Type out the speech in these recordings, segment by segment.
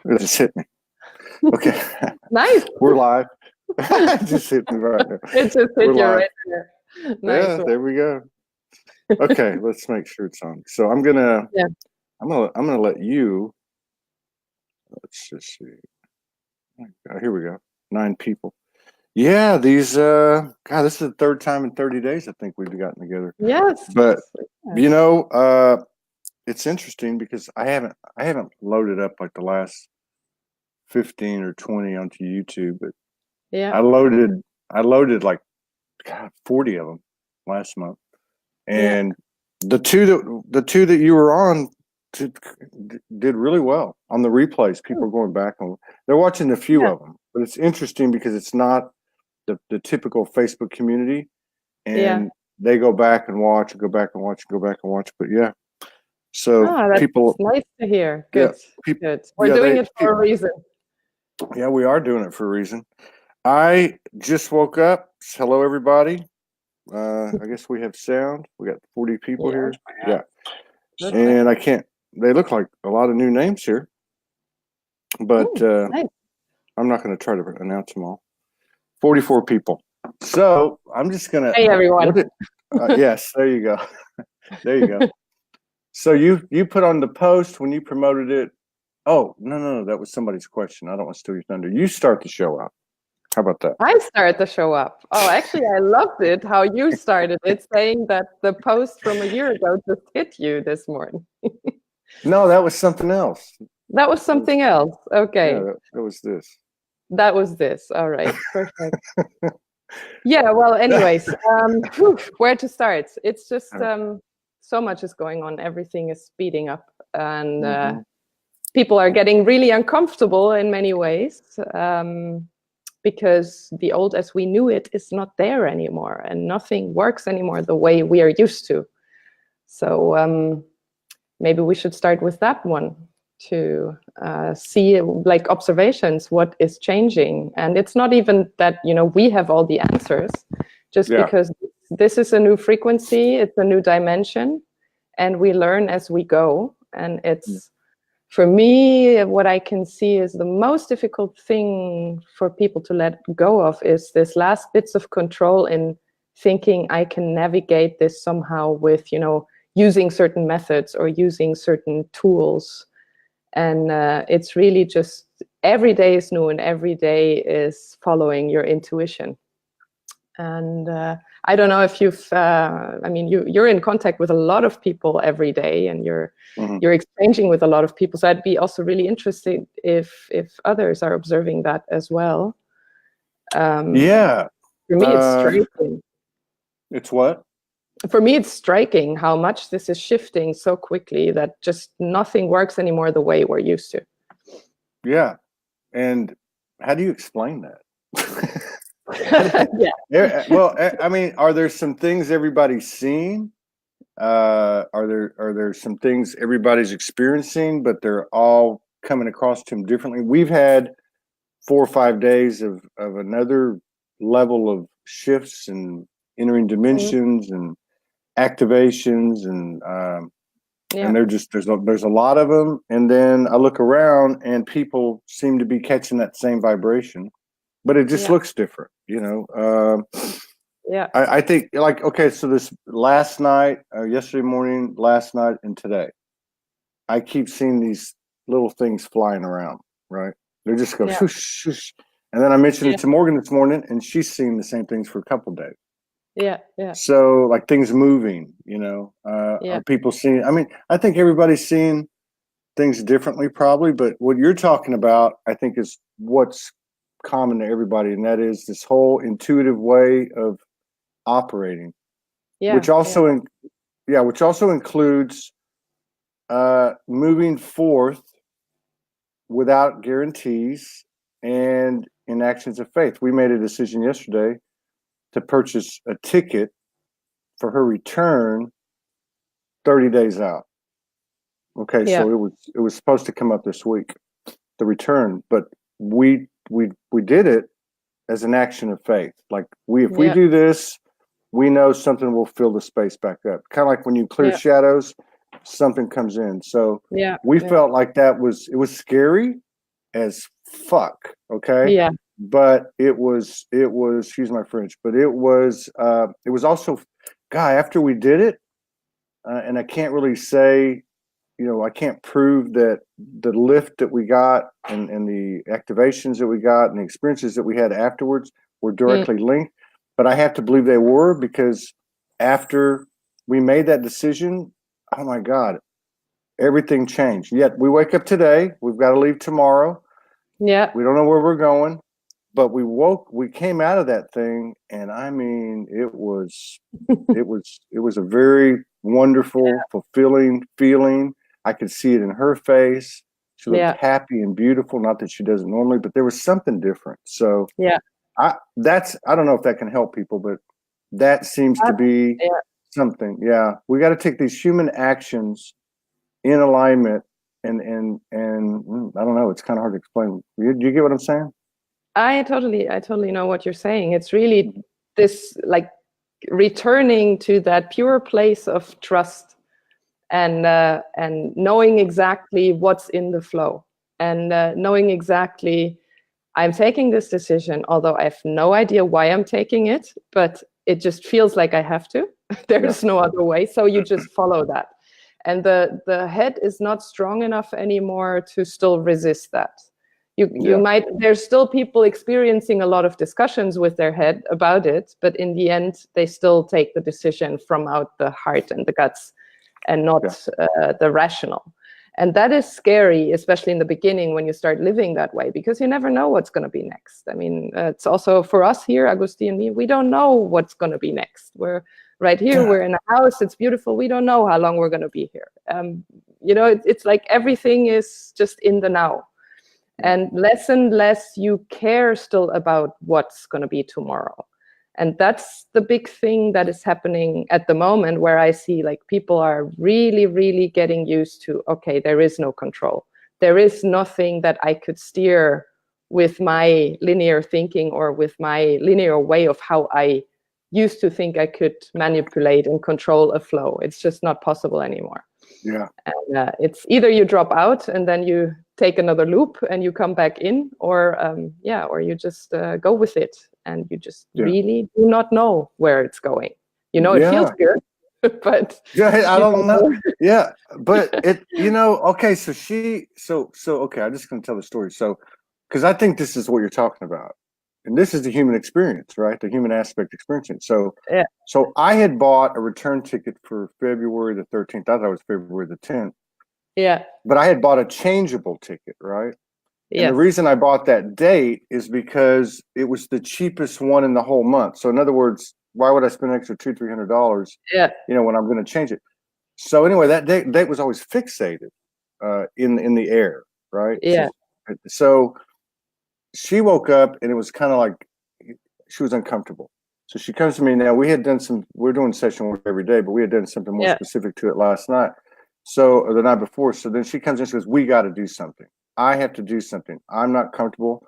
It just hit me. Okay. Nice. We're live. It just hit me right there. It just hit We're you live. right there. Nice. Yeah, there we go. Okay, let's make sure it's on. So I'm gonna let you. Let's just see. Here we go. 9 people. Yeah, these God, this is the third time in 30 days I think we've gotten together. Yes. But it's interesting because I haven't loaded up like the last 15 or 20 onto YouTube, but I loaded like 40 of them last month. And the two that you were on did really well on the replays. People are going back on. They're watching a few of them, but it's interesting because it's not the typical Facebook community, and they go back and watch, go back and watch, go back and watch. But so that's people. Nice to hear. Good. Yeah, Good. We're doing it for a reason. Yeah, we are doing it for a reason. I just woke up. Hello, everybody. I guess we have sound. We got 40 people here. Yeah. And I can't, they look like a lot of new names here, but nice. I'm not going to try to announce them all. 44 people. So I'm just going to. Hey, everyone. Yes, there you go. There you go. So you put on the post when you promoted it. Oh, no. That was somebody's question. I don't want to steal your thunder. You start the show out. How about that? I start the show up. Oh, actually, I loved it how you started it, saying that the post from a year ago just hit you this morning. No, that was something else. That was something else. Okay. Yeah, that was this. That was this. All right. Perfect. Yeah. Well, anyways, where to start? It's just so much is going on. Everything is speeding up, and people are getting really uncomfortable in many ways. Because the old as we knew it is not there anymore, and nothing works anymore the way we are used to. So maybe we should start with that one to see, like, observations, what is changing. And it's not even that, we have all the answers, just because this is a new frequency, it's a new dimension, and we learn as we go. And it's, for me, what I can see is the most difficult thing for people to let go of is this last bits of control in thinking I can navigate this somehow with, using certain methods or using certain tools. And it's really just every day is new and every day is following your intuition. And I don't know if you've, you're in contact with a lot of people every day, and you're exchanging with a lot of people. So I'd be also really interested if others are observing that as well. For me, it's striking. It's what? For me, it's striking how much this is shifting so quickly that just nothing works anymore the way we're used to. Yeah. And how do you explain that? Well, I mean, are there some things everybody's seeing? Are there some things everybody's experiencing, but they're all coming across to them differently? We've had 4 or 5 days of another level of shifts and entering dimensions and activations, and there's a lot of them. And then I look around and people seem to be catching that same vibration, but it just looks different, I think, like, okay, so this last night, yesterday morning, last night, and today, I keep seeing these little things flying around, right? They just go swoosh, swoosh. And then I mentioned it to Morgan this morning, and she's seen the same things for a couple of days. Yeah. So, like, things moving, are people seeing? I mean, I think everybody's seeing things differently, probably, but what you're talking about, I think, is what's common to everybody, and that is this whole intuitive way of operating, which also includes moving forth without guarantees and in actions of faith. We made a decision yesterday to purchase a ticket for her return 30 days out. Okay, so it was supposed to come up this week, the return, but we did it as an action of faith. Like, if we do this, we know something will fill the space back up. Kind of like when you clear shadows, something comes in. So we felt like it was scary, as fuck. Okay. Yeah. But it was, excuse my French, but it was also, guy, after we did it, and I can't really say, I can't prove that the lift that we got and the activations that we got and the experiences that we had afterwards were directly linked, but I have to believe they were, because after we made that decision, oh my God, everything changed. Yet we wake up today, we've got to leave tomorrow. Yeah. We don't know where we're going, but we came out of that thing, and I mean, it was a very wonderful, fulfilling feeling. I could see it in her face. She looked happy and beautiful. Not that she doesn't normally, but there was something different. So I don't know if that can help people, but that seems to be something. Yeah. We got to take these human actions in alignment, and I don't know, it's kind of hard to explain. Do you get what I'm saying? I totally know what you're saying. It's really this, like, returning to that pure place of trust, and knowing exactly what's in the flow, and knowing exactly, I'm taking this decision, although I have no idea why I'm taking it, but it just feels like I have to. There's no other way. So you just follow that. And the head is not strong enough anymore to still resist that. You might, there's still people experiencing a lot of discussions with their head about it, but in the end, they still take the decision from out the heart and the guts, and not the rational. And that is scary, especially in the beginning when you start living that way, because you never know what's going to be next. I mean, it's also for us here, Agusti and me, we don't know what's going to be next. We're right here, we're in a house, it's beautiful. We don't know how long we're going to be here. It's like everything is just in the now. And less and less you care still about what's going to be tomorrow. And that's the big thing that is happening at the moment, where I see, like, people are really, really getting used to, okay, there is no control. There is nothing that I could steer with my linear thinking or with my linear way of how I used to think I could manipulate and control a flow. It's just not possible anymore. Yeah. And it's either you drop out and then you take another loop and you come back in, or you just go with it, and you just really do not know where it's going. It feels good, but I don't know. Yeah, but it, okay. So okay. I'm just going to tell the story. So, because I think this is what you're talking about, and this is the human experience, right? The human aspect experiencing. So, so I had bought a return ticket for February the 13th. I thought it was February the 10th. Yeah. But I had bought a changeable ticket, right? And the reason I bought that date is because it was the cheapest one in the whole month. So in other words, why would I spend an extra $200-300? When I'm going to change it. So anyway, that date was always fixated in the air, right? Yeah. So she woke up and it was kind of like she was uncomfortable. So she comes to me now. We're doing session work every day, but we had done something more specific to it last night. Or the night before. So then she comes in and she goes, we got to do something. I have to do something. I'm not comfortable.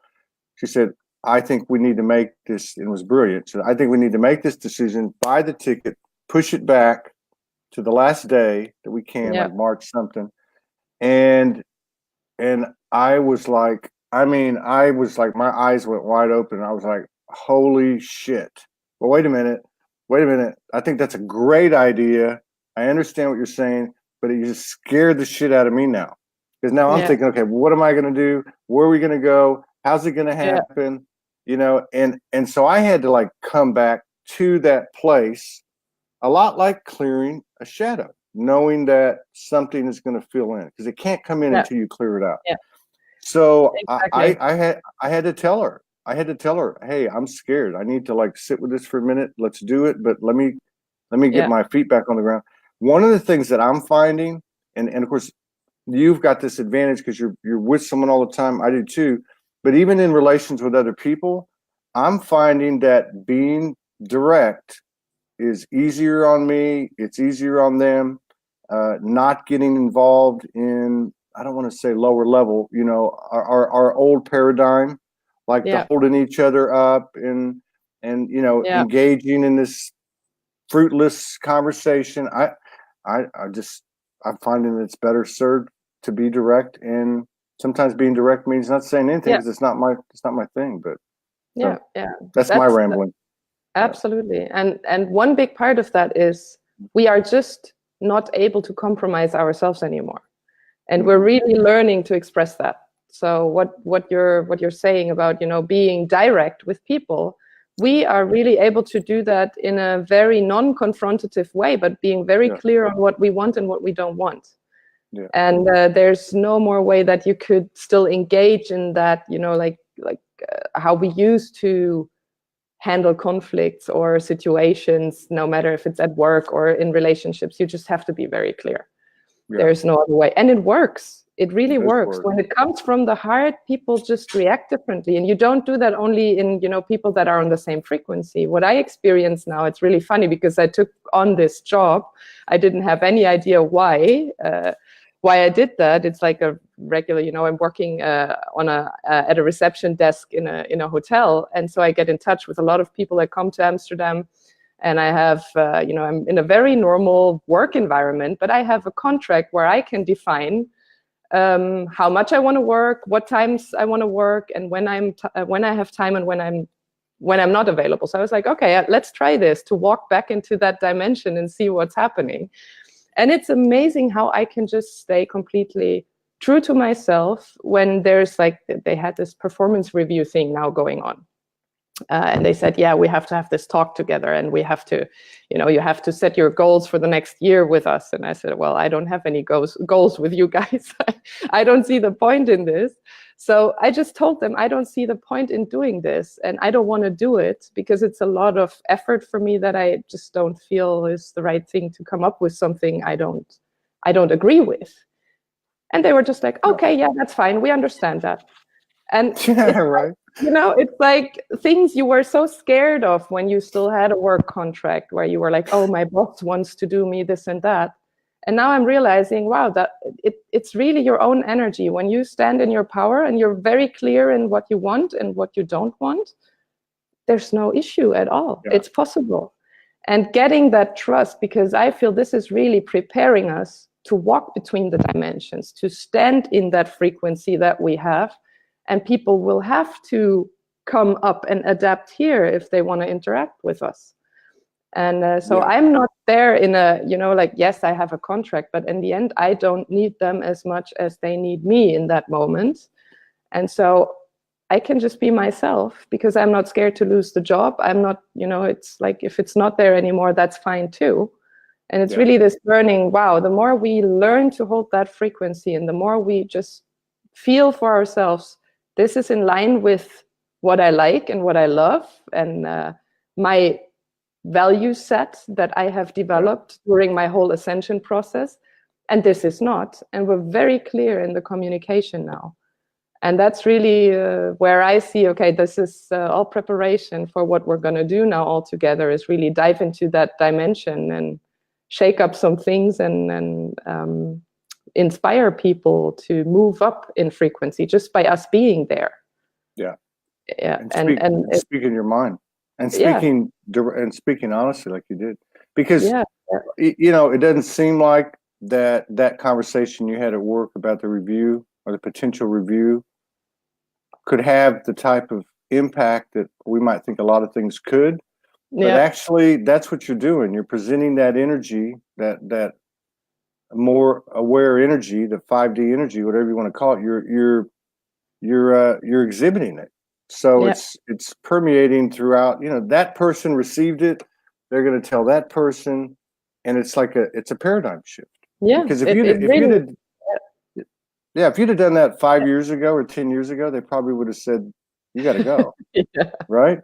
She said, I think we need to make this, and it was brilliant. So I think we need to make this decision, buy the ticket, push it back to the last day that we can, like March something. And I was like, my eyes went wide open. I was like, holy shit. Well, wait a minute. I think that's a great idea. I understand what you're saying, but it just scared the shit out of me now. Because now I'm thinking, okay, what am I going to do? Where are we going to go? How's it going to happen? And so I had to, like, come back to that place, a lot like clearing a shadow, knowing that something is going to fill in, because it can't come in until you clear it out. So exactly. I had to tell her, hey, I'm scared. I need to, like, sit with this for a minute. Let's do it. But let me get my feet back on the ground. One of the things that I'm finding, and of course, you've got this advantage because you're with someone all the time. I do too. But even in relations with other people, I'm finding that being direct is easier on me. It's easier on them. Not getting involved in, I don't want to say lower level, our old paradigm, like the holding each other up and engaging in this fruitless conversation. I'm finding it's better served to be direct and sometimes being direct means not saying anything Yeah. because it's not my thing. But yeah, so yeah. that's my rambling. Absolutely. And one big part of that is we are just not able to compromise ourselves anymore. And we're really learning to express that. So what you're saying about, you know, being direct with people, we are really able to do that in a very non-confrontative way, but being very clear on what we want and what we don't want. Yeah. And there's no more way that you could still engage in that, you know, like how we used to handle conflicts or situations, no matter if it's at work or in relationships. You just have to be very clear. Yeah. There's no other way. And it works. It really works. When it comes from the heart, people just react differently. And you don't do that only in, you know, people that are on the same frequency. What I experience now, it's really funny because I took on this job. I didn't have any idea why I did that. It's like a regular, you know, I'm working at a reception desk in a hotel. And so I get in touch with a lot of people that come to Amsterdam. And I have, you know, I'm in a very normal work environment, but I have a contract where I can define how much I want to work, what times I want to work, and when I have time and when I'm not available. So I was like, okay, let's try this, to walk back into that dimension and see what's happening. And it's amazing how I can just stay completely true to myself when there's like, they had this performance review thing now going on. And they said, yeah, we have to have this talk together, and we have to, you know, you have to set your goals for the next year with us. And I said, well, I don't have any goals with you guys. I don't see the point in this. So I just told them, I don't see the point in doing this, and I don't want to do it because it's a lot of effort for me that I just don't feel is the right thing to come up with something I don't agree with. And they were just like, okay, yeah, that's fine. We understand that. And yeah, right. You know, it's like things you were so scared of when you still had a work contract, where you were like, oh, my boss wants to do me this and that. And now I'm realizing, wow, that it's really your own energy. When you stand in your power and you're very clear in what you want and what you don't want, there's no issue at all. Yeah. It's possible. And getting that trust, because I feel this is really preparing us to walk between the dimensions, to stand in that frequency that we have. And people will have to come up and adapt here if they want to interact with us. And so I'm not there in a, you know, like, yes, I have a contract, but in the end, I don't need them as much as they need me in that moment. And so I can just be myself because I'm not scared to lose the job. I'm not, you know, it's like, if it's not there anymore, that's fine too. And it's really this learning, wow, the more we learn to hold that frequency and the more we just feel for ourselves, this is in line with what I like and what I love and my value set that I have developed during my whole ascension process. And this is not. And we're very clear in the communication now. And that's really where I see, okay, this is all preparation for what we're going to do now all together, is really dive into that dimension and shake up some things and inspire people to move up in frequency just by us being there. Yeah. Yeah. And speaking your mind and speaking honestly, like you did, because you know, it doesn't seem like that conversation you had at work about the review or the potential review could have the type of impact that we might think a lot of things could. But actually, that's what you're doing. You're presenting that energy, that more aware energy, the 5D energy, whatever you want to call it. You're exhibiting it. So it's permeating throughout. You know, that person received it. They're going to tell that person, and it's like it's a paradigm shift. Yeah, because if you'd have done that 5 years ago or 10 years ago, they probably would have said, "You got to go." Right?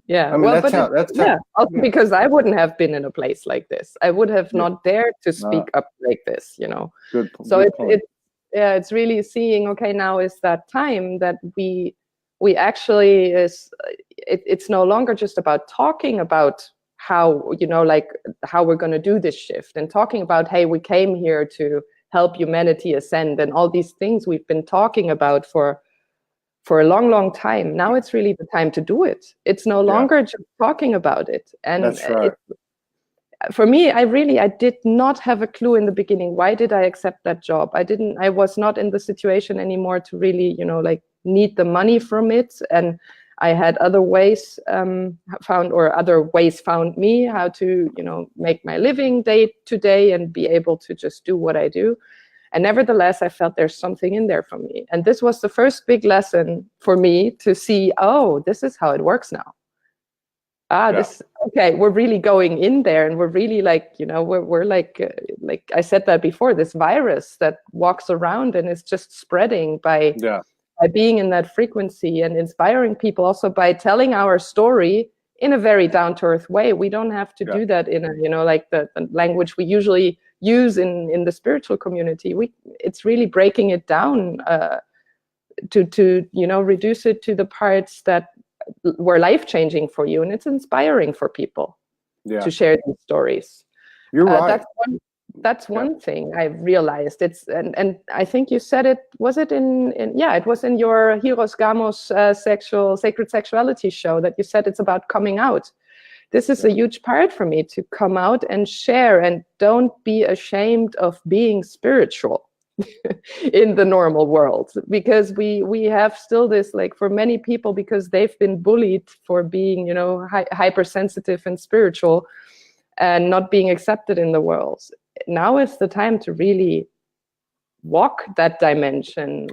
Yeah. I mean, also because I wouldn't have been in a place like this. I would have not dared to speak up like this, you know. Good. So it's really seeing, okay, now is that time that we actually it's no longer just about talking about how, you know, like how we're going to do this shift and talking about, hey, we came here to help humanity ascend and all these things we've been talking about for a long, long time. Now it's really the time to do it. It's no longer just talking about it. And that's right. for me, I did not have a clue in the beginning. Why did I accept that job? I was not in the situation anymore to really, like need the money from it. And I had other ways other ways found me how to, make my living day to day and be able to just do what I do. And nevertheless, I felt there's something in there for me. And this was the first big lesson for me to see, oh, this is how it works now. Okay, we're really going in there, and we're really like, we're like I said that before, this virus that walks around and is just spreading by being in that frequency and inspiring people, also by telling our story in a very down-to-earth way. We don't have to do that in a, like the language we usually use in the spiritual community. It's really breaking it down to reduce it to the parts that were life-changing for you, and it's inspiring for people to share these stories. You're right. That's one thing I realized. And I think you said it. Was it it was in your Hiros Gamos sacred sexuality show that you said it's about coming out. This is a huge part for me, to come out and share, and don't be ashamed of being spiritual in the normal world, because we have still this, like, for many people, because they've been bullied for being, hypersensitive and spiritual and not being accepted in the world. Now is the time to really walk that dimension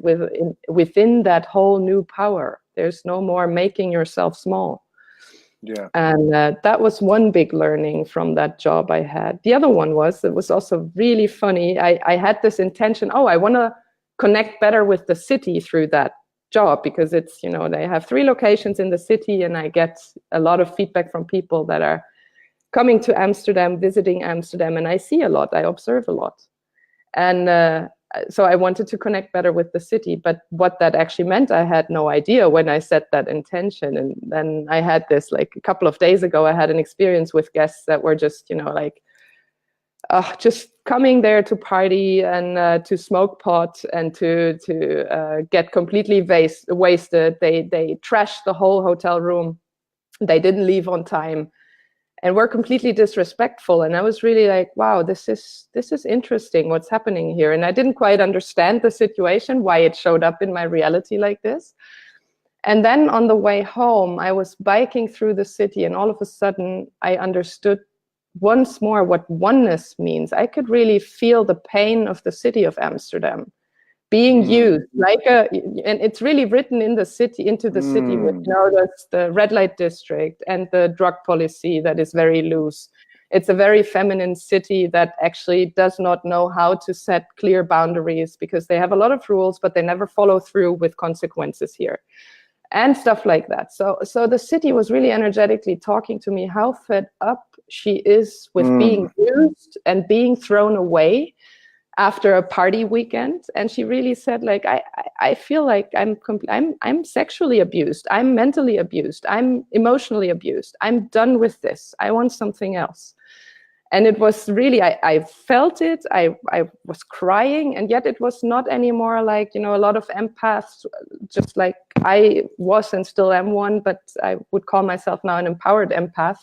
within that whole new power. There's no more making yourself small. And that was one big learning from that job I had. The other one it was also really funny. I had this intention, I want to connect better with the city through that job, because it's, they have 3 locations in the city, and I get a lot of feedback from people that are coming to Amsterdam, visiting Amsterdam, and I see a lot, I observe a lot. And so I wanted to connect better with the city, but what that actually meant, I had no idea when I set that intention. And then I had this, like a couple of days ago, I had an experience with guests that were just, just coming there to party and to smoke pot and to get completely wasted. They trashed the whole hotel room. They didn't leave on time, and were completely disrespectful. And I was really like, wow, this is interesting what's happening here. And I didn't quite understand the situation, why it showed up in my reality like this. And then on the way home, I was biking through the city, and all of a sudden I understood once more what oneness means. I could really feel the pain of the city of Amsterdam being used and it's really written in the city, into the city, with the red light district and the drug policy that is very loose. It's a very feminine city that actually does not know how to set clear boundaries, because they have a lot of rules, but they never follow through with consequences here and stuff like that. So the city was really energetically talking to me how fed up she is with being used and being thrown away after a party weekend. And she really said, like, I feel like I'm sexually abused, I'm mentally abused, I'm emotionally abused, I'm done with this, I want something else. And it was really, I felt it, I was crying, and yet it was not anymore like, a lot of empaths, just like I was and still am one, but I would call myself now an empowered empath.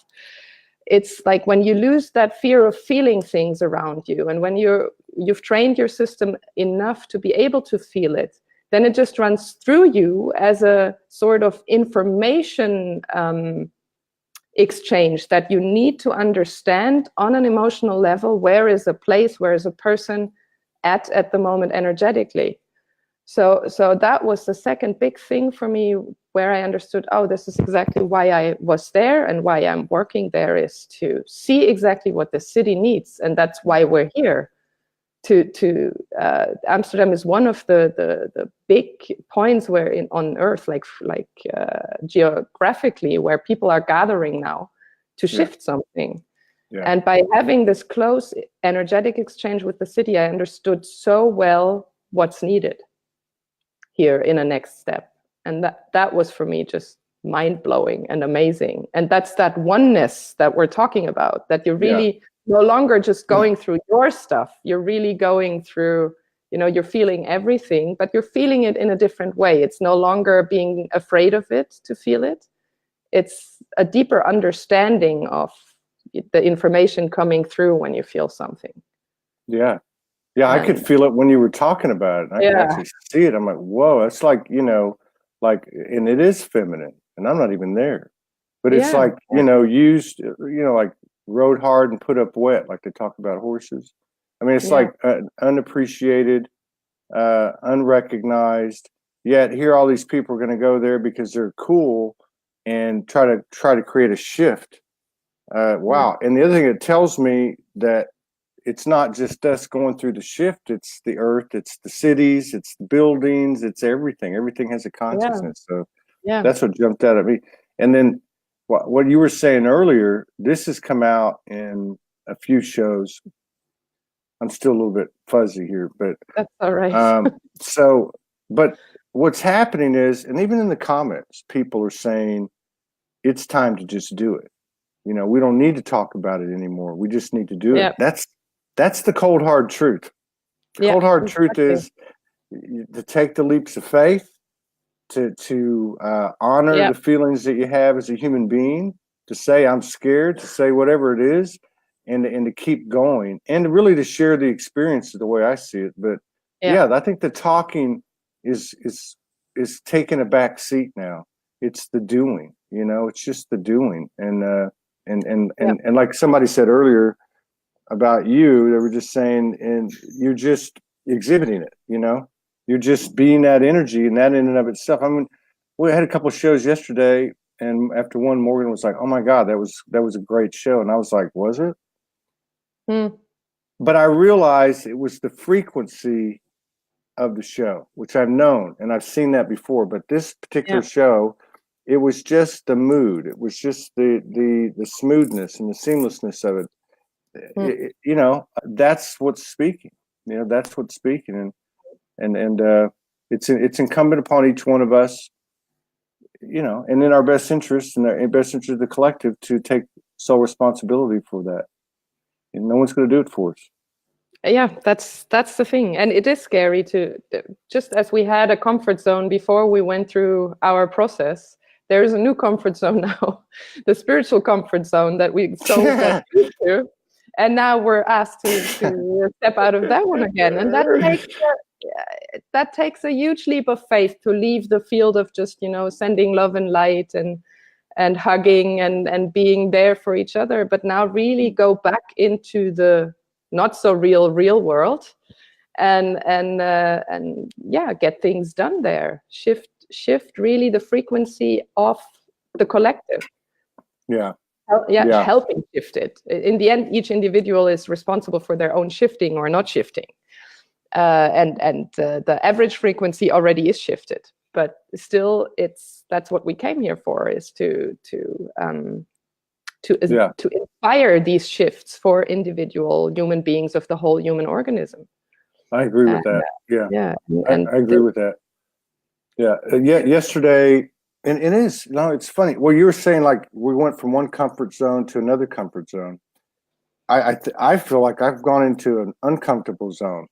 It's like when you lose that fear of feeling things around you, and when you've trained your system enough to be able to feel it, then it just runs through you as a sort of information exchange that you need to understand on an emotional level. Where is a place, where is a person at the moment energetically? So that was the second big thing for me, where I understood, this is exactly why I was there and why I'm working there, is to see exactly what the city needs. And that's why we're here. Amsterdam is one of the big points where on Earth, like geographically, where people are gathering now to shift something. And by having this close energetic exchange with the city, I understood so well what's needed here in a next step. And that was for me just mind-blowing and amazing. And that's that oneness that we're talking about, that you're really no longer just going through your stuff. You're really going through, you're feeling everything, but you're feeling it in a different way. It's no longer being afraid of it to feel it. It's a deeper understanding of the information coming through when you feel something. Yeah. Yeah, I could feel it when you were talking about it. I could actually see it. I'm like, whoa, it's like, like, and it is feminine, and I'm not even there. But it's like, used, like rode hard and put up wet, like they talk about horses. I mean, it's like unappreciated, unrecognized. Yet here, all these people are going to go there because they're cool and try to create a shift. Wow. And the other thing, it tells me that it's not just us going through the shift. It's the earth, it's the cities, it's the buildings, it's everything. Everything has a consciousness. So that's what jumped out at me. And then what you were saying earlier, this has come out in a few shows. I'm still a little bit fuzzy here, but that's all right. But what's happening is, and even in the comments, people are saying it's time to just do it. We don't need to talk about it anymore. We just need to do it. That's the cold hard truth. The cold hard truth is to take the leaps of faith, to honor the feelings that you have as a human being, to say I'm scared, to say whatever it is, and to keep going, and really to share the experience the way I see it. But I think the talking is taking a back seat now. It's the doing. It's just the doing, and like somebody said earlier about you, they were just saying, and you're just exhibiting it. You're just being that energy, and that in and of itself. I mean, we had a couple of shows yesterday, and after one, Morgan was like, "Oh my God, that was a great show," and I was like, "Was it?" But I realized it was the frequency of the show, which I've known and I've seen that before. But this particular show, it was just the mood. It was just the smoothness and the seamlessness of it. That's what's speaking. That's what's speaking, and it's incumbent upon each one of us, and in our best interest and in best interest of the collective, to take sole responsibility for that. And no one's going to do it for us. Yeah, that's the thing. And it is scary to, just as we had a comfort zone before we went through our process, there is a new comfort zone now, the spiritual comfort zone that we so got used to. And now we're asked to step out of that one again. And that takes a huge leap of faith, to leave the field of just, sending love and light and hugging and being there for each other, but now really go back into the not so real world and get things done there. Shift really the frequency of the collective. Helping shift it. In the end, each individual is responsible for their own shifting or not shifting, and the average frequency already is shifted. But still, that's what we came here for, is to inspire these shifts for individual human beings of the whole human organism. I agree with that. I agree with that. Yesterday, and it is, it's funny. Well, you were saying, like, we went from one comfort zone to another comfort zone. I feel like I've gone into an uncomfortable zone.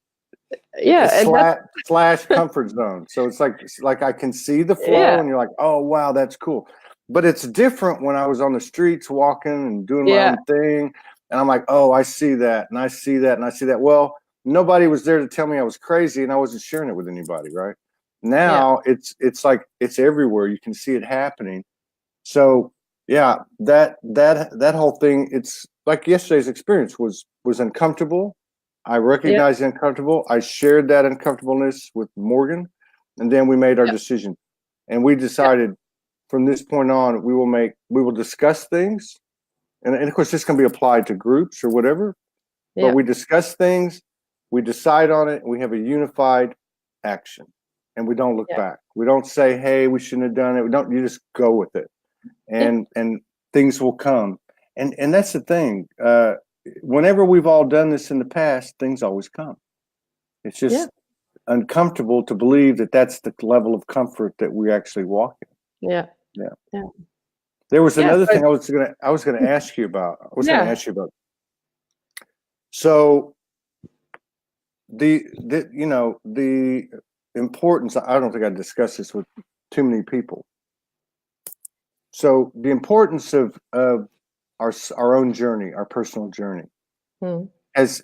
Slash comfort zone. So it's like I can see the flow, and you're like, oh wow, that's cool. But it's different when I was on the streets walking and doing my own thing, and I'm like, oh, I see that, and I see that, and I see that. Well, nobody was there to tell me I was crazy, and I wasn't sharing it with anybody. Right now, it's like it's everywhere. You can see it happening. So that whole thing. It's like yesterday's experience was uncomfortable. I recognized the uncomfortable. I shared that uncomfortableness with Morgan, and then we made our decision. And we decided from this point on, we will discuss things. And of course, this can be applied to groups or whatever. But we discuss things, we decide on it, and we have a unified action. And we don't look back. We don't say, hey, we shouldn't have done it. You just go with it. And things will come. And that's the thing. Whenever we've all done this in the past, things always come. It's just uncomfortable to believe that that's the level of comfort that we actually walk in. There was another thing I was gonna ask you about. So the importance. I don't think I discussed this with too many people. So the importance of our own journey, our personal journey, has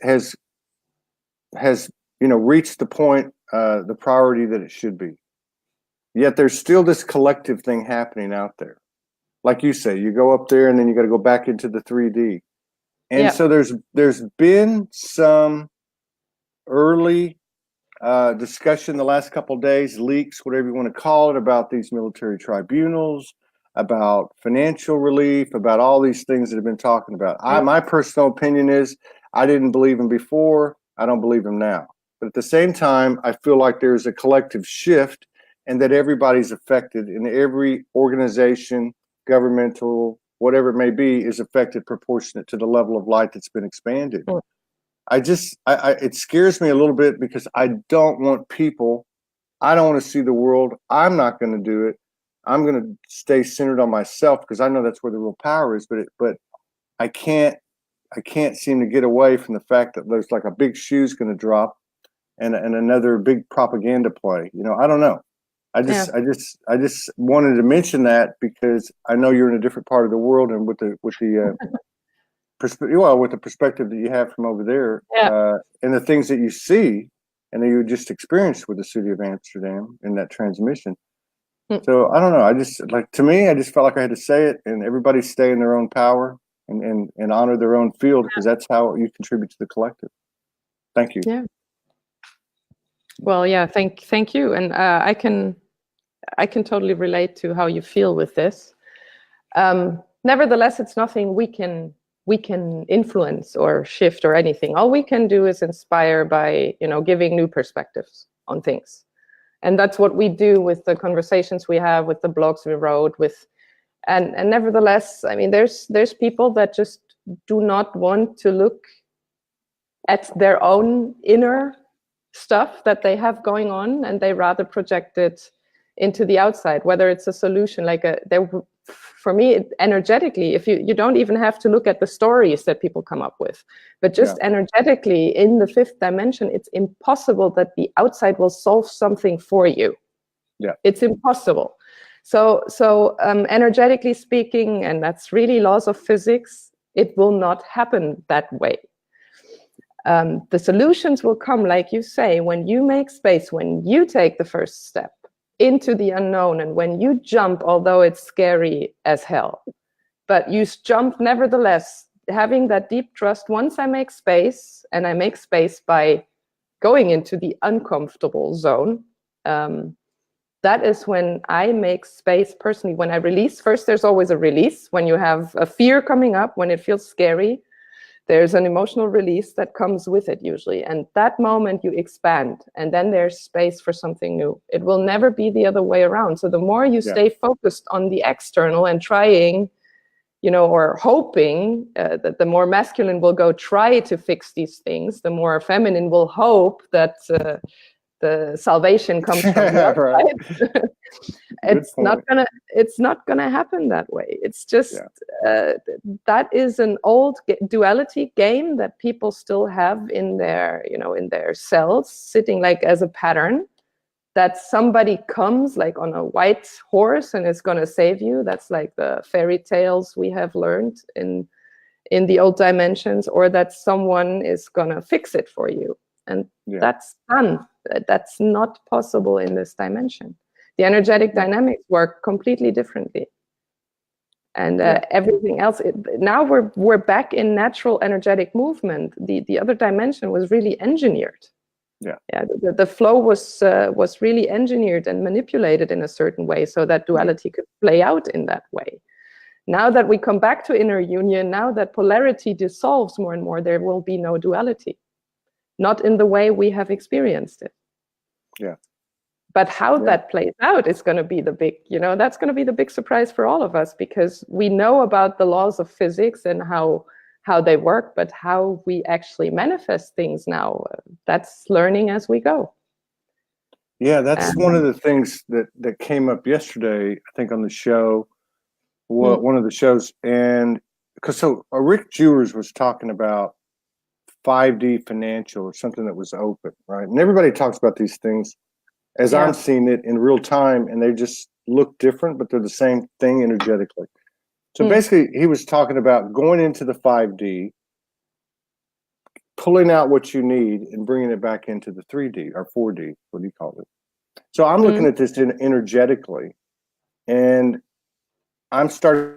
reached the point, the priority that it should be. Yet there's still this collective thing happening out there. Like you say, you go up there and then you got to go back into the 3D. And so there's been some early discussion the last couple of days, leaks, whatever you want to call it, about these military tribunals, about financial relief, about all these things that have been talking about. My personal opinion is I didn't believe them before. I don't believe them now. But at the same time, I feel like there's a collective shift and that everybody's affected, and every organization, governmental, whatever it may be, is affected proportionate to the level of light that's been expanded. It scares me a little bit because I don't want to see the world. I'm not going to do it. I'm going to stay centered on myself because I know that's where the real power is. But I can't seem to get away from the fact that there's like a big shoe's going to drop and another big propaganda play. I don't know. I just wanted to mention that because I know you're in a different part of the world, and with the perspective that you have from over there, and the things that you see and that you just experienced with the city of Amsterdam in that transmission. So I don't know. I just felt like I had to say it, and everybody stay in their own power and honor their own field, because that's how you contribute to the collective. Thank you. Yeah. Well, yeah. Thank you, and I can totally relate to how you feel with this. Nevertheless, it's nothing we can influence or shift or anything. All we can do is inspire by, giving new perspectives on things. And that's what we do with the conversations we have, with the blogs we wrote, and nevertheless, I mean, there's people that just do not want to look at their own inner stuff that they have going on, and they rather project it into the outside, whether it's a solution for me, energetically, if you don't even have to look at the stories that people come up with, but just energetically in the fifth dimension, it's impossible that the outside will solve something for you. Yeah, it's impossible. So energetically speaking, and that's really laws of physics, it will not happen that way. The solutions will come, like you say, when you make space, when you take the first step into the unknown, and when you jump, although it's scary as hell, but you jump nevertheless, having that deep trust. Once I make space, and I make space by going into the uncomfortable zone, that is when I make space personally. When I release, first there's always a release. When you have a fear coming up, when it feels scary, there's an emotional release that comes with it usually. And that moment you expand, and then there's space for something new. It will never be the other way around. So the more you stay focused on the external and trying, or hoping that the more masculine will go try to fix these things, the more feminine will hope that the salvation comes from the outside. It's not gonna happen that way. It's just that is an old duality game that people still have in their cells, sitting like as a pattern, that somebody comes like on a white horse and is gonna save you. That's like the fairy tales we have learned in the old dimensions, or that someone is gonna fix it for you. And that's done. That's not possible in this dimension. The energetic dynamics work completely differently. And everything else, now we're back in natural energetic movement. The other dimension was really engineered. The flow was really engineered and manipulated in a certain way so that duality could play out in that way. Now that we come back to inner union, now that polarity dissolves more and more, there will be no duality. Not in the way we have experienced it. But how that plays out is going to be the big, that's going to be the big surprise for all of us, because we know about the laws of physics and how they work, but how we actually manifest things now, that's learning as we go. Yeah, that's one of the things that came up yesterday, I think, on the show, one of the shows. And because Rick Jewers was talking about 5D financial, or something that was open, right? And everybody talks about these things as I'm seeing it in real time, and they just look different, but they're the same thing energetically. So basically, he was talking about going into the 5D, pulling out what you need, and bringing it back into the 3D or 4D. What do you call it? So I'm looking at this energetically, and I'm starting.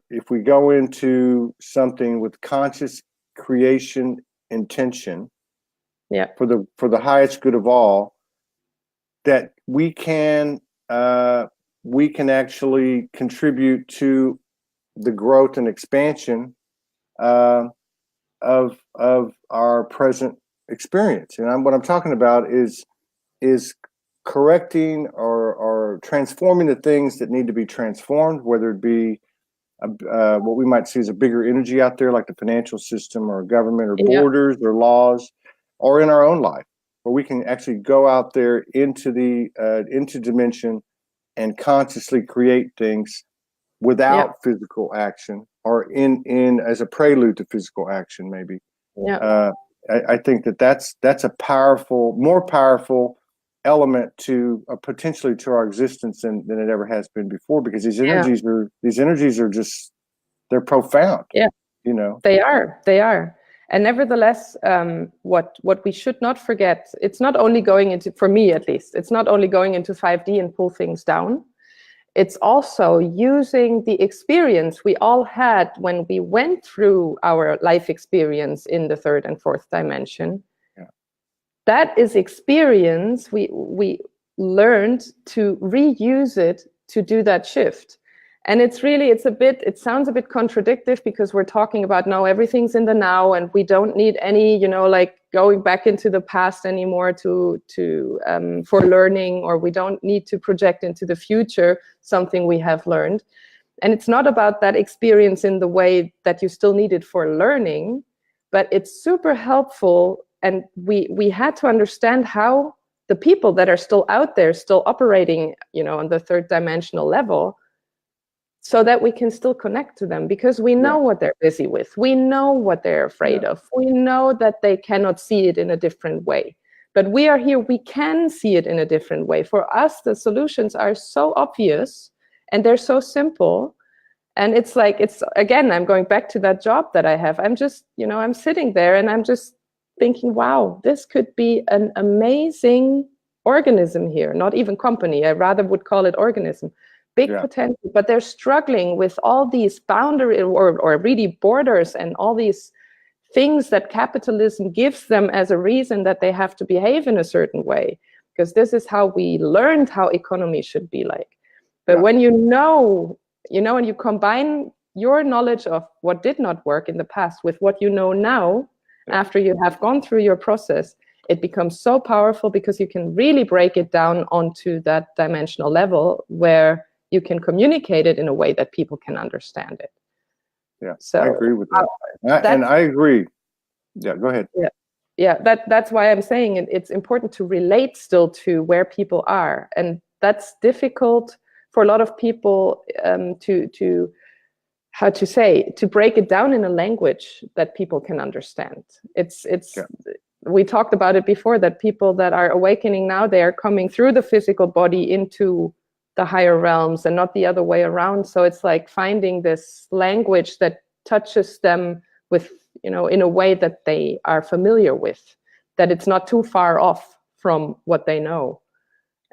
If we go into something with conscious creation intention, for the highest good of all, that we can actually contribute to the growth and expansion of our present experience. And what I'm talking about is correcting or transforming the things that need to be transformed, whether it be what we might see as a bigger energy out there, like the financial system or government or borders or laws, or in our own life, where we can actually go out there into the into dimension and consciously create things without physical action, or in as a prelude to physical action, maybe. I think that's a more powerful element to potentially to our existence than it ever has been before, because these energies are just, they're profound. You know, they are. And nevertheless, what we should not forget, it's not only going into, for me at least, it's not only going into 5D and pull things down. It's also using the experience we all had when we went through our life experience in the third and fourth dimension. That is experience we learned to reuse it to do that shift. And it sounds a bit contradictory, because we're talking about now everything's in the now, and we don't need any, like going back into the past anymore for learning, or we don't need to project into the future something we have learned. And it's not about that experience in the way that you still need it for learning, but it's super helpful. And we had to understand how the people that are still out there, still operating, on the third dimensional level, so that we can still connect to them, because we know what they're busy with. We know what they're afraid of. We know that they cannot see it in a different way. But we are here, we can see it in a different way. For us, the solutions are so obvious and they're so simple. And it's like, again, I'm going back to that job that I have. I'm just, I'm sitting there and I'm just thinking, wow, this could be an amazing organism here. Not even company, I rather would call it organism. Big potential, but they're struggling with all these boundary or really borders and all these things that capitalism gives them as a reason that they have to behave in a certain way, because this is how we learned how economy should be like. But when and you combine your knowledge of what did not work in the past with what you know now, after you have gone through your process, it becomes so powerful, because you can really break it down onto that dimensional level where you can communicate it in a way that people can understand it. So I agree with that. And I agree. Yeah, go ahead. That's why I'm saying it's important to relate still to where people are. And that's difficult for a lot of people to break it down in a language that people can understand. We talked about it before, that people that are awakening now, they are coming through the physical body into the higher realms and not the other way around. So it's like finding this language that touches them with, in a way that they are familiar with, that it's not too far off from what they know.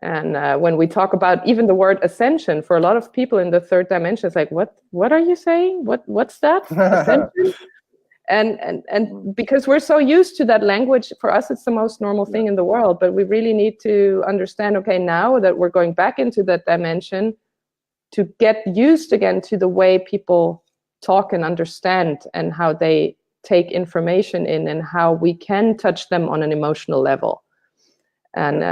And when we talk about even the word ascension, for a lot of people in the third dimension, it's like, what are you saying? What's that? Ascension? And because we're so used to that language, for us it's the most normal thing in the world. But we really need to understand, okay, now that we're going back into that dimension, to get used again to the way people talk and understand, and how they take information in, and how we can touch them on an emotional level. And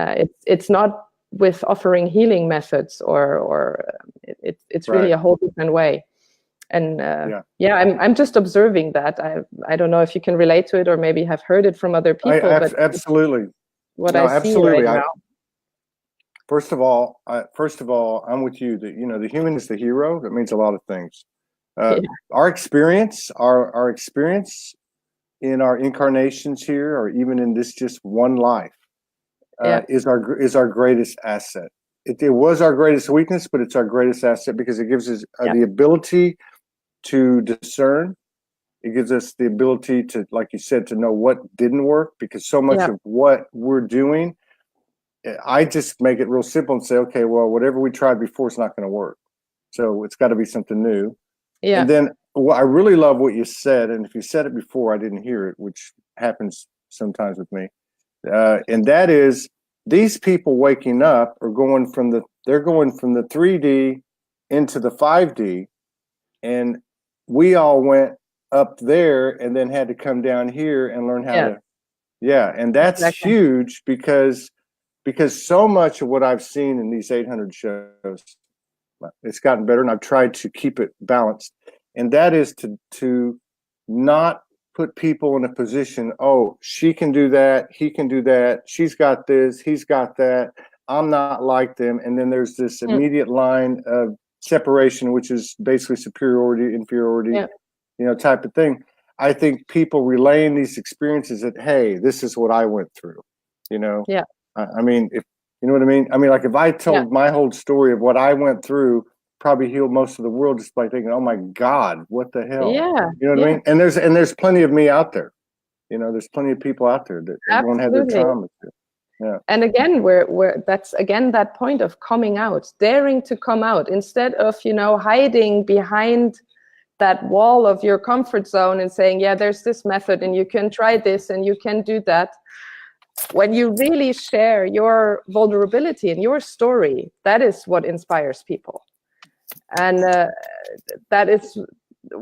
it's not with offering healing methods, or it's really a whole different way. And I'm just observing that. I don't know if you can relate to it, or maybe have heard it from other people. But absolutely. I see right now. First of all, I'm with you. That the human is the hero. That means a lot of things. Our experience in our incarnations here, or even in this just one life, is our greatest asset. it was our greatest weakness, but it's our greatest asset because it gives us the ability to discern. It gives us the ability to, like you said, to know what didn't work, because so much of what we're doing, I just make it real simple and say, okay, well, whatever we tried before is not going to work. So it's got to be something new. Yeah. And then I really love what you said. And if you said it before, I didn't hear it, which happens sometimes with me. And that is, these people waking up are going from the 3D into the 5D. And we all went up there and then had to come down here and learn how to. Yeah. And that's huge because so much of what I've seen in these 800 shows, it's gotten better, and I've tried to keep it balanced. And that is to not put people in a position, oh, she can do that, he can do that, she's got this, he's got that, I'm not like them. And then there's this immediate line of separation, which is basically superiority, inferiority, type of thing. I think people relaying these experiences that, hey, this is what I went through, I mean, if you know what I mean? I mean, like if I told my whole story of what I went through, probably healed most of the world just by thinking, oh my God, what the hell? You know what I mean? And there's plenty of me out there. There's plenty of people out there that don't have their trauma. Yeah. And again, we're that's again that point of coming out, daring to come out, instead of, hiding behind that wall of your comfort zone and saying, yeah, there's this method and you can try this and you can do that. When you really share your vulnerability and your story, that is what inspires people. And that is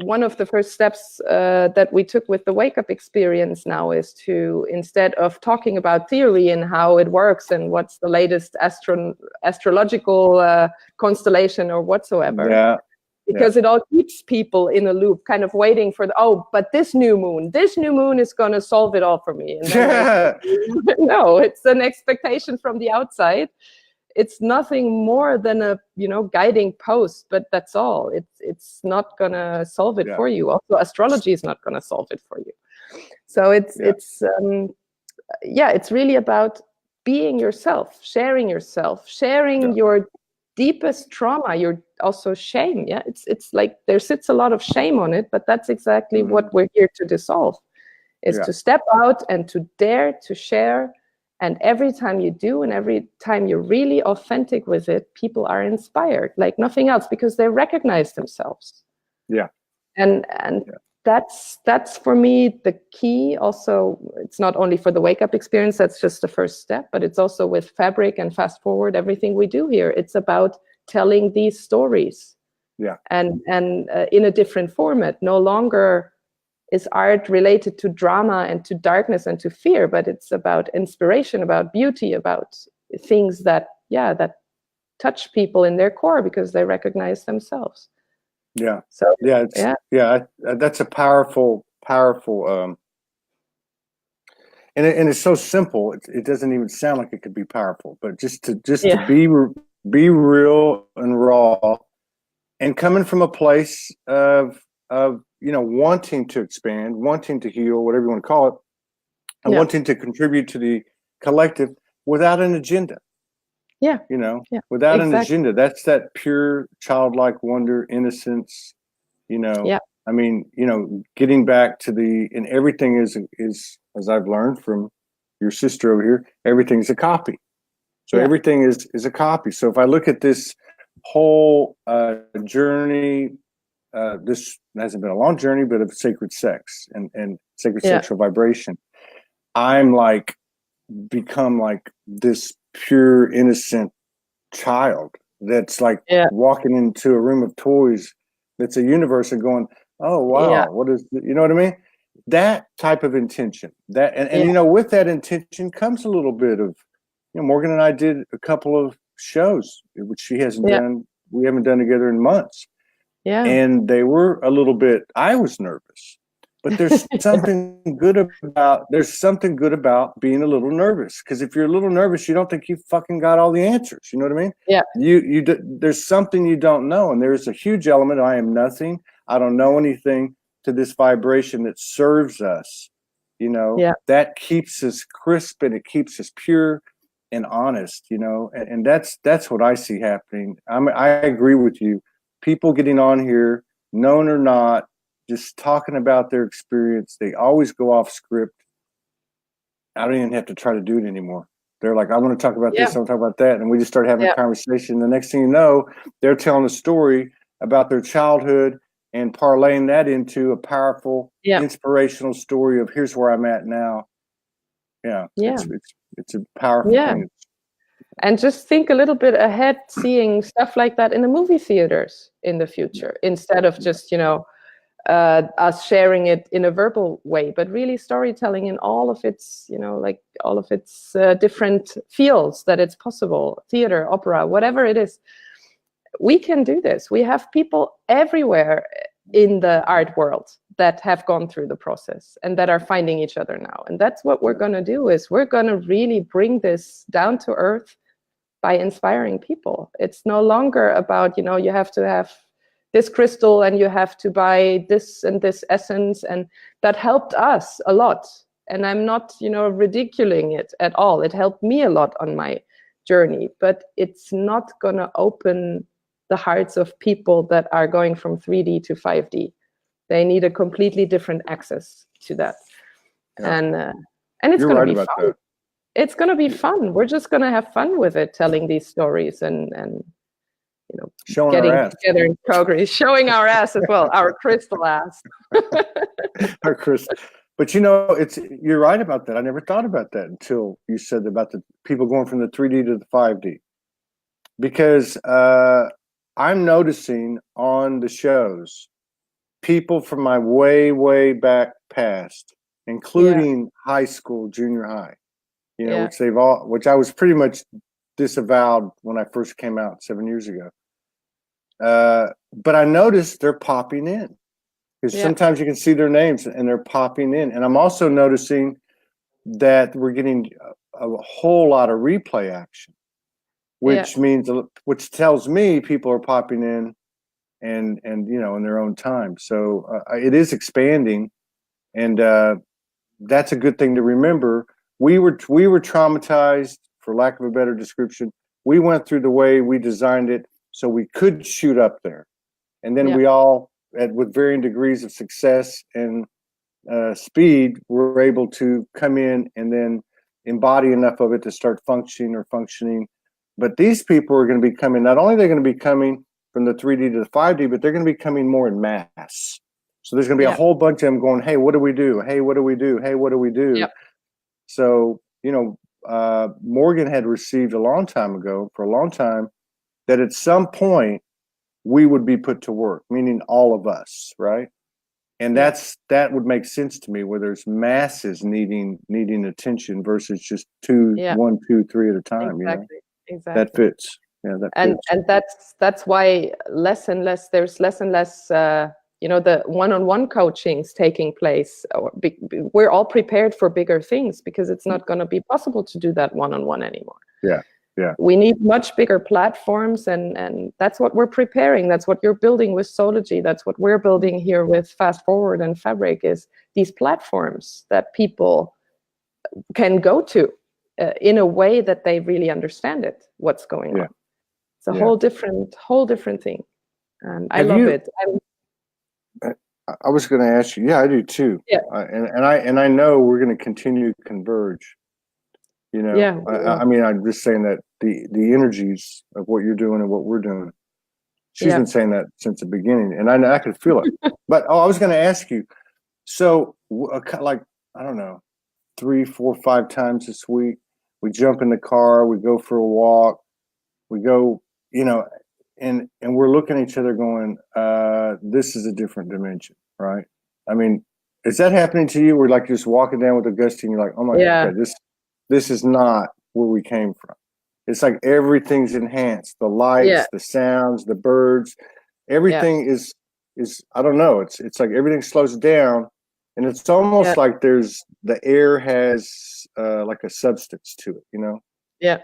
one of the first steps that we took with the Wake Up experience now, is to, instead of talking about theory and how it works and what's the latest astrological constellation or whatsoever, because it all keeps people in a loop, kind of waiting for but this new moon is going to solve it all for me. And no, it's an expectation from the outside. It's nothing more than a guiding post, but that's all. It's not going to solve it for you. Also, astrology is not going to solve it for you. So it's really about being yourself, sharing your deepest trauma, your also shame. It's like there sits a lot of shame on it, but that's exactly what we're here to dissolve, is to step out and to dare to share. And every time you do, and every time you're really authentic with it, people are inspired like nothing else, because they recognize themselves. And that's for me the key. Also, it's not only for the Wake Up experience, that's just the first step, but it's also with Fabric and Fast Forward, everything we do here. It's about telling these stories. And in a different format. No longer is art related to drama and to darkness and to fear, but it's about inspiration, about beauty, about things that touch people in their core because they recognize themselves. That's a powerful and it's so simple. It doesn't even sound like it could be powerful, but just to be real and raw, and coming from a place of wanting to expand, wanting to heal, whatever you want to call it, and wanting to contribute to the collective without an agenda. Without an agenda. That's that pure childlike wonder, innocence. I mean, getting back to and everything is, as I've learned from your sister over here, everything's a copy. So everything is a copy. So if I look at this whole journey, this hasn't been a long journey, but of sacred sex and sacred sexual vibration, I'm become like this pure innocent child that's walking into a room of toys that's a universe and going, oh wow, what is you know what I mean? That type of intention, that and with that intention comes a little bit of, Morgan and I did a couple of shows which she hasn't done, we haven't done together in months. And they were a little bit, I was nervous, but there's something good about being a little nervous. Because if you're a little nervous, you don't think you fucking got all the answers. You know what I mean? There's something you don't know. And there's a huge element. I am nothing. I don't know anything, to this vibration that serves us, that keeps us crisp and it keeps us pure. and honest, and that's what I see happening. I agree with you. People getting on here, known or not, just talking about their experience. They always go off script. I don't even have to try to do it anymore. They're like, I want to talk about this, I want to talk about that. And we just start having a conversation. The next thing you know, they're telling a story about their childhood and parlaying that into a powerful, inspirational story of here's where I'm at now. It's a powerful thing. And just think a little bit ahead, seeing stuff like that in the movie theaters in the future, instead of just, us sharing it in a verbal way, but really storytelling in all of its, like all of its different fields that it's possible, theater, opera, whatever it is. We can do this. We have people everywhere in the art world that have gone through the process and that are finding each other now. And that's what we're going to do, is we're going to really bring this down to earth by inspiring people. It's no longer about, you have to have this crystal and you have to buy this and this essence, and that helped us a lot. And I'm not, ridiculing it at all. It helped me a lot on my journey, but it's not going to open the hearts of people that are going from 3D to 5D. They need a completely different access to that. And it's going to be fun. It's going to be fun. We're just going to have fun with it, telling these stories and showing getting our ass. Together in progress, showing our ass as well, our crystal ass. Our crystal. But you're right about that. I never thought about that until you said about the people going from the 3D to the 5D. Because I'm noticing on the shows, people from my way, way back past, including high school, junior high, which I was pretty much disavowed when I first came out 7 years ago. But I noticed they're popping in, because sometimes you can see their names and they're popping in. And I'm also noticing that we're getting a whole lot of replay action, which tells me people are popping in and in their own time. So it is expanding, and that's a good thing to remember. We were traumatized, for lack of a better description. We went through the way we designed it so we could shoot up there, and then we all, with varying degrees of success and speed, were able to come in and then embody enough of it to start functioning. But these people are going to be coming. Not only are they going to be coming from the 3D to the 5D, but they're going to be coming more in mass. So there's going to be a whole bunch of them going, hey, what do we do? Hey, what do we do? Hey, what do we do? Yep. So, Morgan had received a long time ago, for a long time, that at some point we would be put to work, meaning all of us, right? And that would make sense to me, where there's masses needing attention versus just 1, 2, 3 at a time. Exactly. That fits. Yeah, that fits. And that's why there's less and less the one-on-one coachings taking place. We're all prepared for bigger things, because it's not going to be possible to do that one-on-one anymore. Yeah. We need much bigger platforms, and that's what we're preparing. That's what you're building with Soulogy. That's what we're building here with Fast Forward and Fabric, is these platforms that people can go to in a way that they really understand what's going on. It's a whole different thing. I love it. I was going to ask you. Yeah, I do too. Yeah. And I know we're going to continue to converge. I mean, I'm just saying that the energies of what you're doing and what we're doing. She's been saying that since the beginning, and I could feel it. But I was going to ask you. So, like, I don't know, 3, 4, 5 times this week, we jump in the car, we go for a walk, we go, and we're looking at each other going, this is a different dimension, right? I mean, is that happening to you? We're like just walking down with a gusty and you're like, oh my God, this is not where we came from. It's like everything's enhanced. The lights, the sounds, the birds, everything is I don't know. It's like everything slows down, and it's almost like the air has like a substance to it, Yeah.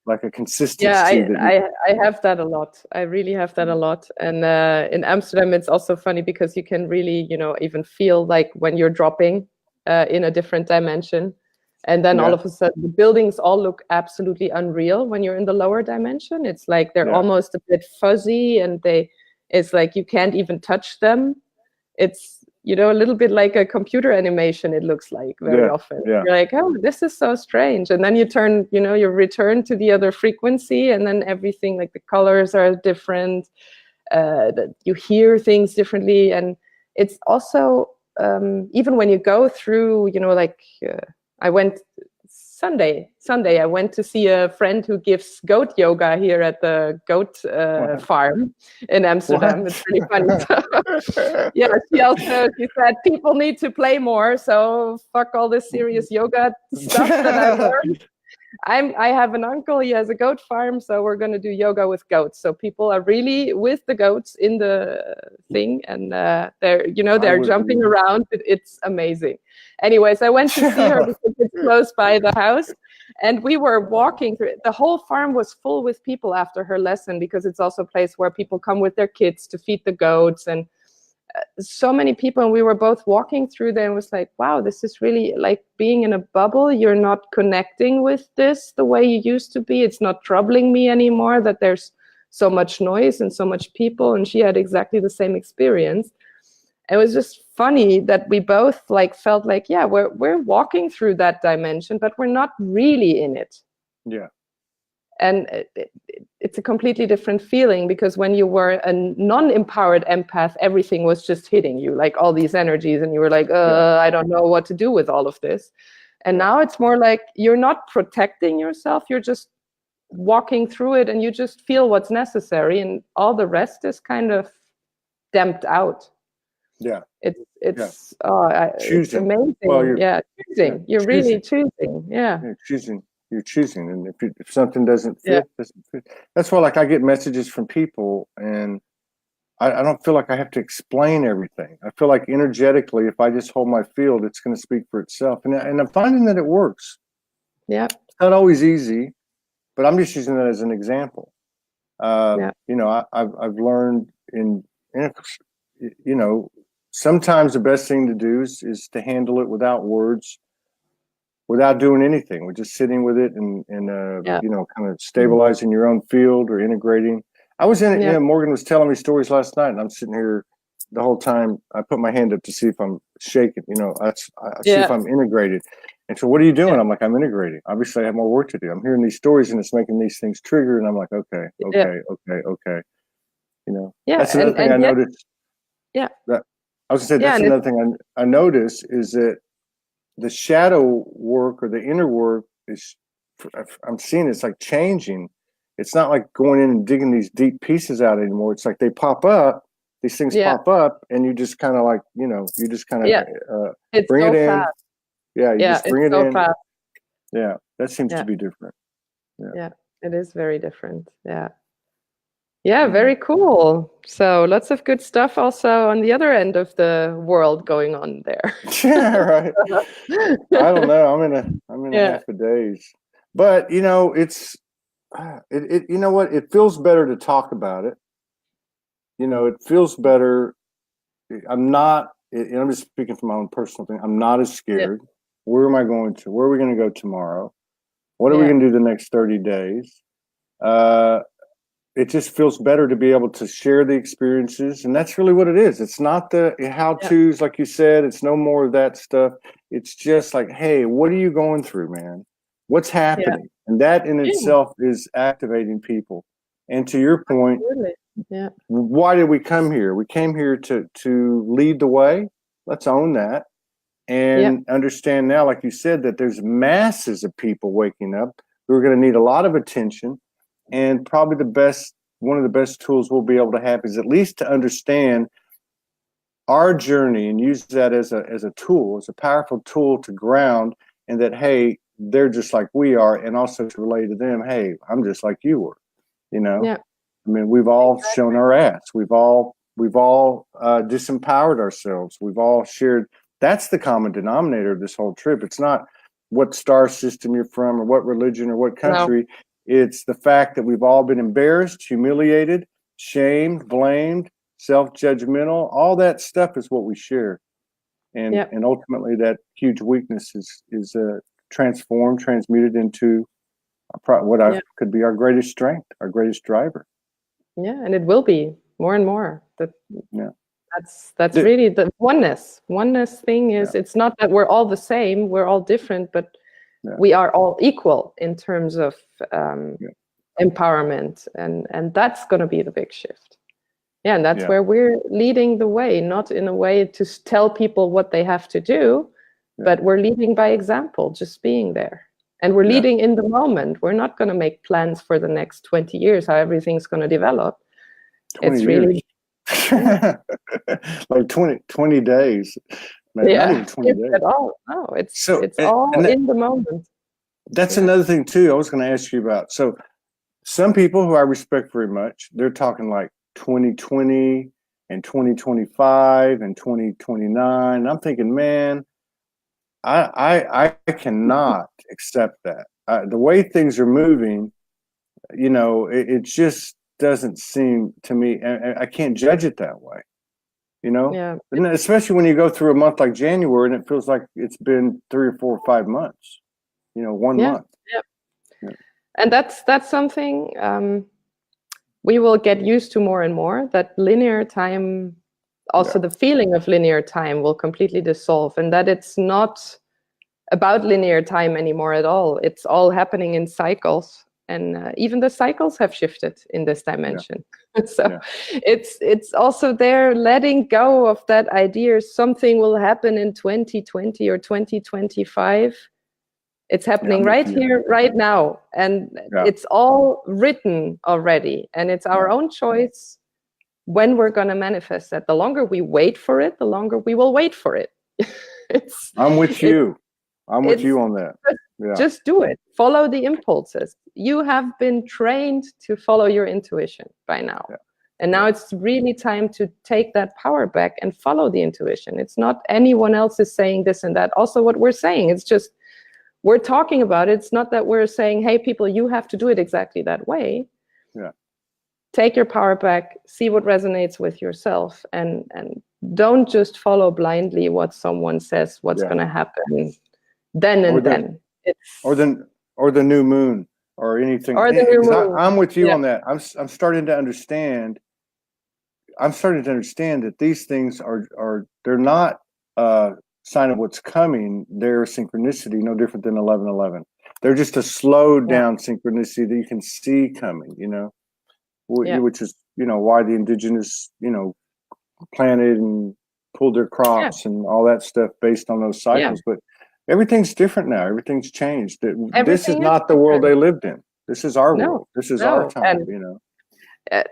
Like a consistency. Yeah, I have that a lot. I really have that a lot. And in Amsterdam, it's also funny because you can really, even feel like when you're dropping in a different dimension. And then all of a sudden, the buildings all look absolutely unreal when you're in the lower dimension. It's like they're almost a bit fuzzy, and it's like you can't even touch them. It's, you know, a little bit like a computer animation, it looks like very often. You're like, oh, this is so strange. And then you turn, you know, you return to the other frequency, and then everything, like the colors are different. You hear things differently. And it's also, even when you go through, you know, like I went Sunday, I went to see a friend who gives goat yoga here at the goat farm in Amsterdam. It's really funny. Yeah, she said people need to play more, so fuck all this serious yoga stuff that I learned. I have an uncle, he has a goat farm, so we're going to do yoga with goats. So people are really with the goats in the thing, and they're jumping around. It's amazing. Anyways, I went to see her because it's close by the house, and we were walking through it. The whole farm was full with people after her lesson, because it's also a place where people come with their kids to feed the goats, and so many people. And we were both walking through there and was like, wow, this is really like being in a bubble. You're not connecting with this the way you used to be. It's not troubling me anymore that there's so much noise and so much people. And she had exactly the same experience. It was just funny that we both like felt like, yeah, we're walking through that dimension, but we're not really in it. Yeah. And it's a completely different feeling, because when you were a non-empowered empath, everything was just hitting you, like all these energies, and you were like, I don't know what to do with all of this. And now it's more like you're not protecting yourself, you're just walking through it, and you just feel what's necessary, and all the rest is kind of damped out. Yeah. It's amazing. Well, choosing. You're really choosing. Yeah. You're choosing, and if something doesn't fit, that's why, like, I get messages from people, and I don't feel like I have to explain everything. I feel like energetically, if I just hold my field, it's going to speak for itself, and I'm finding that it works. Yeah, it's not always easy, but I'm just using that as an example. You know, I've learned you know, sometimes the best thing to do is to handle it without words, without doing anything. We're just sitting with it and you know, kind of stabilizing your own field or integrating. I was in it. You know, Morgan was telling me stories last night, and I'm sitting here the whole time. I put my hand up to see if I'm shaking. You know, I see if I'm integrated. And so, what are you doing? I'm like, I'm integrating. Obviously, I have more work to do. I'm hearing these stories, and it's making these things trigger. And I'm like, okay. You know, that's another thing I noticed. Yeah. That I was gonna say that's another thing I notice is that the shadow work or the inner work is, I'm seeing it's like changing. It's not like going in and digging these deep pieces out anymore. It's like they pop up, these things pop up, and you just kind of like, you know, you just kind of bring it in. Fast. Yeah, you just bring it in. Fast. Yeah, that seems to be different. Yeah, it is very different. Yeah, very cool. So lots of good stuff also on the other end of the world going on there. Yeah, right. I don't know. I'm in a half a daze. But you know, it's you know what? It feels better to talk about it. You know, it feels better. I'm just speaking from my own personal thing. I'm not as scared. Where am I going to? Where are we going to go tomorrow? What are we going to do the next 30 days? It just feels better to be able to share the experiences. And that's really what it is. It's not the how-tos, like you said. It's no more of that stuff. It's just like, hey, what are you going through, man? What's happening? And that in itself is activating people. And to your point, why did we come here? We came here to lead the way. Let's own that. And understand now, like you said, that there's masses of people waking up who are going to need a lot of attention. And probably one of the best tools we'll be able to have is at least to understand our journey and use that as a tool, as a powerful tool to ground, and that, hey, they're just like we are, and also to relate to them, hey, I'm just like you were, you know? I mean, we've all shown our ass. We've all disempowered ourselves. We've all shared. That's the common denominator of this whole trip. It's not what star system you're from or what religion or what country. No. It's the fact that we've all been embarrassed, humiliated, shamed, blamed, self-judgmental. All that stuff is what we share. And ultimately that huge weakness is transmuted into what could be our greatest strength, our greatest driver. Yeah, and it will be more and more. That's really the oneness. Oneness thing is, it's not that we're all the same, we're all different, but we are all equal in terms of empowerment, and that's going to be the big shift. Yeah, and that's where we're leading the way, not in a way to tell people what they have to do, but we're leading by example, just being there. And we're leading in the moment. We're not going to make plans for the next 20 years, how everything's going to develop. It's really like 20 days. Not even 20 days. At all. No, it's all in the moment. That's another thing too I was going to ask you about. So some people who I respect very much, they're talking like 2020 and 2025 and 2029. I'm thinking, man, I cannot accept that. The way things are moving, it just doesn't seem to me, and I can't judge it that way, And especially when you go through a month like January and it feels like it's been 3 or 4 or 5 months, 1 month. Yeah. And that's something we will get used to more and more, that linear time, also the feeling of linear time will completely dissolve, and that it's not about linear time anymore at all. It's all happening in cycles, and even the cycles have shifted in this dimension. So it's also there, letting go of that idea something will happen in 2020 or 2025. It's happening right here, right now, and it's all written already, and it's our own choice when we're going to manifest that. The longer we wait for it, the longer we will wait for it. I'm with you. I'm with you on that. Just do it. Follow the impulses. You have been trained to follow your intuition by now. And now it's really time to take that power back and follow the intuition. It's not anyone else is saying this and that. Also what we're saying, it's just, we're talking about it. It's not that we're saying, hey, people, you have to do it exactly that way. Take your power back, see what resonates with yourself, and don't just follow blindly what someone says, what's going to happen then and then. Or the new moon or anything. Or the new moon. I'm with you on that. I'm starting to understand. I'm starting to understand that these things they're not sign of what's coming. They're synchronicity, no different than 11:11. They're just a slowed down synchronicity that you can see coming, which is, why the indigenous, planted and pulled their crops and all that stuff based on those cycles. But everything's different now. Everything's changed. This is not the world they lived in. This is our world. This is our time,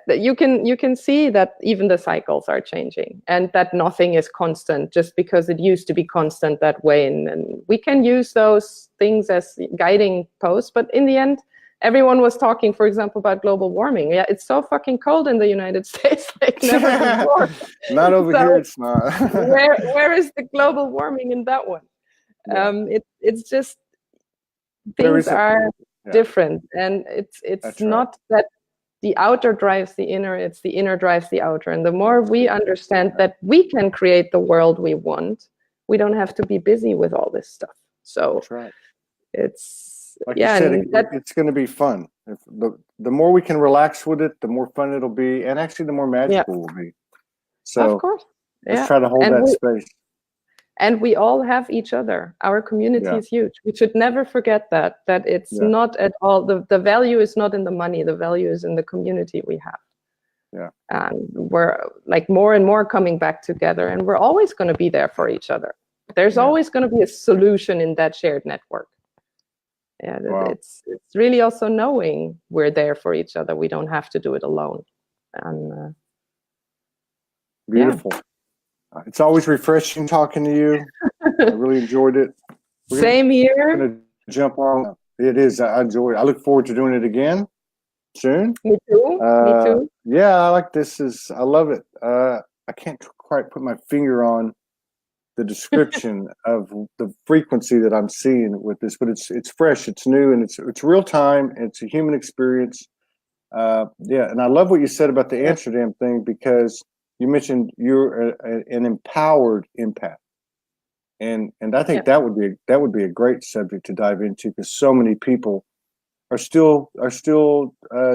You can see that even the cycles are changing, and that nothing is constant just because it used to be constant that way. And we can use those things as guiding posts, but in the end, everyone was talking, for example, about global warming. Yeah, it's so fucking cold in the United States, like never before. Not over here, it's not. where is the global warming in that one? It's just things are different, and it's not that the outer drives the inner, it's the inner drives the outer. And the more we understand that we can create the world we want, we don't have to be busy with all this stuff. So that's right. It's like you said, it's going to be fun. The more we can relax with it, the more fun it'll be, and actually the more magical it will be. So of course, let's try to hold that space. And we all have each other. Our community is huge. We should never forget that it's not at all, the value is not in the money. The value is in the community we have. Yeah. And we're like more and more coming back together, and we're always going to be there for each other. There's always going to be a solution in that shared network. Yeah, it's really also knowing we're there for each other. We don't have to do it alone. And beautiful. It's always refreshing talking to you. I really enjoyed it. Same here. We're going to jump on. It is. I enjoy it. I look forward to doing it again soon. Me too. Me too. Yeah, I like this. I love it. I can't quite put my finger on the description of the frequency that I'm seeing with this, but it's fresh, it's new, and it's real time. It's a human experience. And I love what you said about the Amsterdam thing, because you mentioned you're an empowered empath. And I think that would be a great subject to dive into, because so many people are still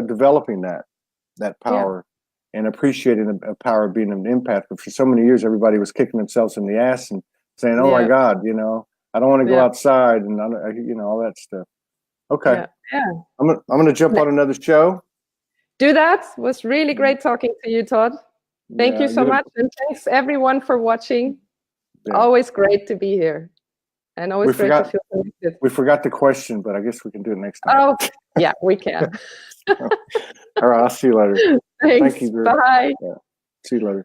developing that power and appreciating the power of being an empath. But for so many years, everybody was kicking themselves in the ass and saying, "Oh my God, you know, I don't want to go outside," and you know, all that stuff. Okay, I'm gonna jump on another show. Do that. It was really great talking to you, Todd. Thank you so much, and thanks everyone for watching. Always great to be here, and always great to feel connected. We forgot the question, but I guess we can do it next time. Oh, yeah, we can. All right, I'll see you later. Thanks. Thank you. Bye. See you later.